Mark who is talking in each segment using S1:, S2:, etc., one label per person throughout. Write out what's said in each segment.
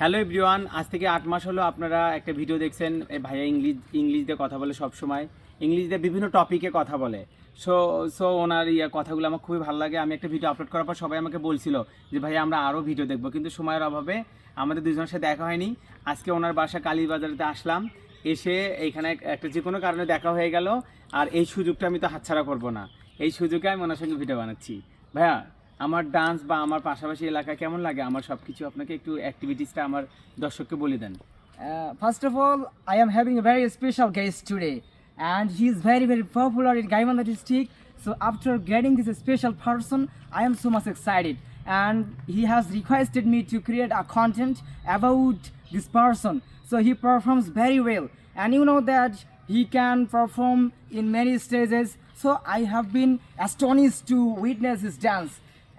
S1: Hello everyone, আজ থেকে 8 মাস হলো আপনারা একটা ভিডিও দেখছেন। ভাইয়া ইংলিশ দিয়ে কথা বলে, সব সময় ইংলিশ দিয়ে বিভিন্ন টপিকে কথা বলে। সো সো ওনার কথাগুলো আমার খুবই ভালো লাগে। আমি একটা ভিডিও আপলোড করার পর সবাই আমাকে বলছিল যে ভাইয়া আমরা আরও ভিডিও দেখবো, কিন্তু সময়ের অভাবে আমাদের দুজনের সাথে দেখা হয়নি। আজকে ওনার বাসা কালীবাজারেতে আসলাম, এসে এইখানে একটা যে কোনো কারণে দেখা হয়ে গেল। আর এই সুযোগটা আমি তো হাতছাড়া করবো না, এই সুযোগে আমি ওনার সঙ্গে ভিডিও বানাচ্ছি। ভাইয়া, আমার ডান্স বা আমার পাশাপাশি এলাকা কেমন লাগে, আমার সব কিছু আপনাকে একটু অ্যাক্টিভিটিসটা আমার দর্শককে বলে দেন।
S2: First of all, I am having a very special guest today, and he is very, very popular in Gaimanda district. So after getting this special person, I am so much excited, and he has requested me to create a content about this person. So he performs very well, and you know that he can perform in many stages. So I have been astonished to witness his dance.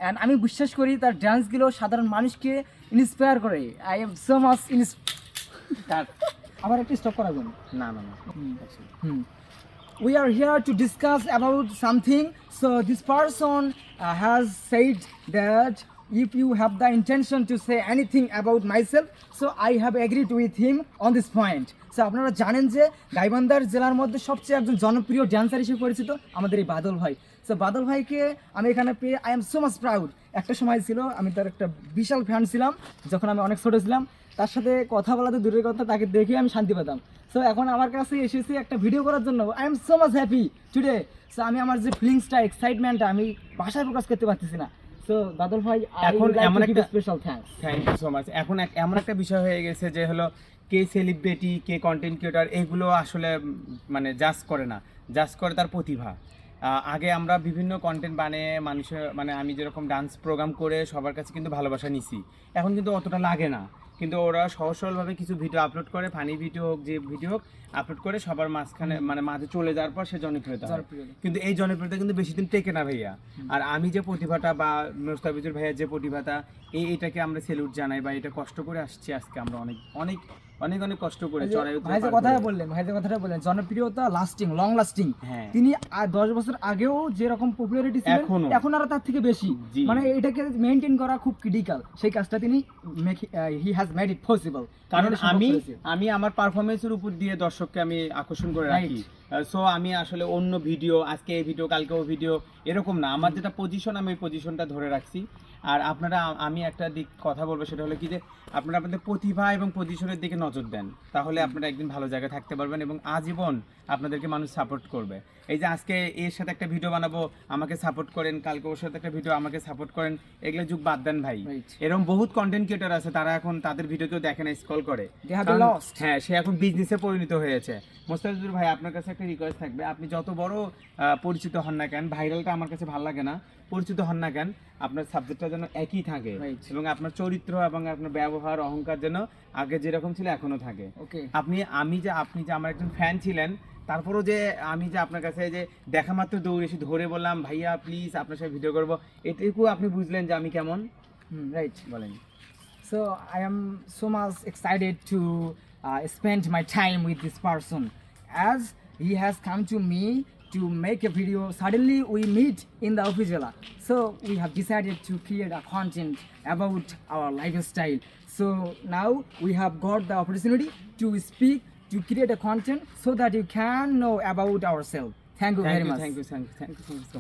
S2: And আমি বিশ্বাস করি তার ডান্সগুলো সাধারণ মানুষকে inspire করে। I am so much
S1: তার
S2: আবার একটু স্টপ করাবেন।
S1: না না না
S2: We are here to discuss about something. So this person has said that if you have the intention to say anything about myself, so I have agreed with him on this point. So আপনারা জানেন যে গাইবান্ধার জেলার মধ্যে সবচেয়ে একজন জনপ্রিয় dancer হিসেবে পরিচিত আমাদের এই বাদল ভাই। সো বাদল ভাইকে আমি এখানে পেয়ে I am so much proud. একটা সময় ছিল আমি তার একটা বিশাল ফ্যান ছিলাম, যখন আমি অনেক ছোটো ছিলাম। তার সাথে কথা বলা তো দূরের কথা, তাকে দেখে আমি শান্তি পেতাম। সো এখন আমার কাছে এসেছি একটা ভিডিও করার জন্য। I am so much happy today. So আমি আমার যে ফিলিংসটা, এক্সাইটমেন্টটা আমি ভাষায় প্রকাশ করতে পারতেছি না। সো বাদল ভাই,
S1: এখন এমন একটা
S2: special thanks.
S1: Thank you so much. এখন এমন একটা বিষয় হয়ে গেছে যে হলো কে সেলিব্রিটি, কে কন্টেন্ট ক্রিয়েটর, এগুলো আসলে মানে জাজ করে না, জাজ করে তার প্রতিভা। আগে আমরা বিভিন্ন কন্টেন্ট বানিয়ে মানুষের, মানে আমি যেরকম ডান্স প্রোগ্রাম করে সবার কাছে কিন্তু ভালোবাসা নিছি, এখন কিন্তু অতটা লাগে না। কিন্তু ওরা সহজ সরলভাবে কিছু ভিডিও আপলোড করে, ফানি ভিডিও হোক, যে ভিডিও হোক, আপলোড করে সবার মাঝখানে মানে মাঝে চলে যাওয়ার পর সে জনপ্রিয়তা হয়। কিন্তু এই জনপ্রিয়তা কিন্তু বেশি দিন টেকে না ভাইয়া। আর আমি যে প্রতিভাটা বা মোস্তাফিজুর ভাইয়ার যে প্রতিভাটা, এইটাকে আমরা সেলুট জানাই, বা এটা কষ্ট করে আসছি আজকে আমরা অনেক অনেক অনেক অনেক কষ্ট করে চড়াই।
S2: ভাই যে কথাটা বললেন জনপ্রিয়তা লাস্টিং, লং লাস্টিং। তিনি 10 বছর আগেও যেরকম পপুলারিটি ছিল, এখন আর তার থেকে বেশি। মানে এটাকে মেইনটেইন করা খুব ক্রিটিক্যাল। সেই কাজটা তিনি he has made it possible.
S1: কারণ আমি আমার পারফরমেন্সের উপর দিয়ে দর্শককে আমি আকর্ষণ করে রাখি। সো আমি আসলে অন্য ভিডিও, আজকে এই ভিডিও কালকেও ভিডিও, এরকম না। আমার যেটা পজিশন, আমি ওই পজিশনটা ধরে রাখছি। আর আপনারা, আমি একটা দিক কথা বলবো, সেটা হলো কি যে আপনারা আপনাদের প্রতিভা এবং পজিশনের দিকে নজর দেন, তাহলে আপনারা একদিন ভালো জায়গায় থাকতে পারবেন এবং আজীবন আপনাদেরকে মানুষ সাপোর্ট করবে। এই যে আজকে এর সাথে একটা ভিডিও বানাবো, আমাকে সাপোর্ট করেন, কালকে ওর সাথে একটা ভিডিও, আমাকে সাপোর্ট করেন, এগুলো যুগ বাদ দেন ভাই। এরকম বহুত কন্টেন্ট ক্রিয়েটর আছে, তারা এখন তাদের ভিডিও কেউ দেখে না, স্ক্রল করে। হ্যাঁ, সে এখন বিজনেসে পরিণত হয়েছে। মোস্তাফিজুর ভাই, আপনার কাছে একটা রিকোয়েস্ট থাকবে, আপনি যত বড় পরিচিত হন না কেন, ভাইরালটা আমার কাছে ভালো লাগে না, পরিচিত হন না কেন, আপনার সাবজেক্টটা যেন একই থাকে এবং আপনার চরিত্র এবং আপনার ব্যবহার, অহংকার যেন আগে যেরকম ছিল এখনো থাকে। আপনি যে আমার একজন ফ্যান ছিলেন, তারপরও যে আমি যে আপনার কাছে যে দেখা মাত্র দৌড়ে এসে ধরে বললাম ভাইয়া প্লিজ আপনার সাথে ভিডিও করবো, এটুকু আপনি বুঝলেন যে আমি কেমন।
S2: রাইট, বলেন। So I am so much excited to spend my time with this person, as he has come to me to make a video. Suddenly we meet in the official, so we have decided to create a content about our lifestyle. So now we have got the opportunity to speak, to create a content so that you can know about ourselves. Thank you very much.
S1: Thank you so much.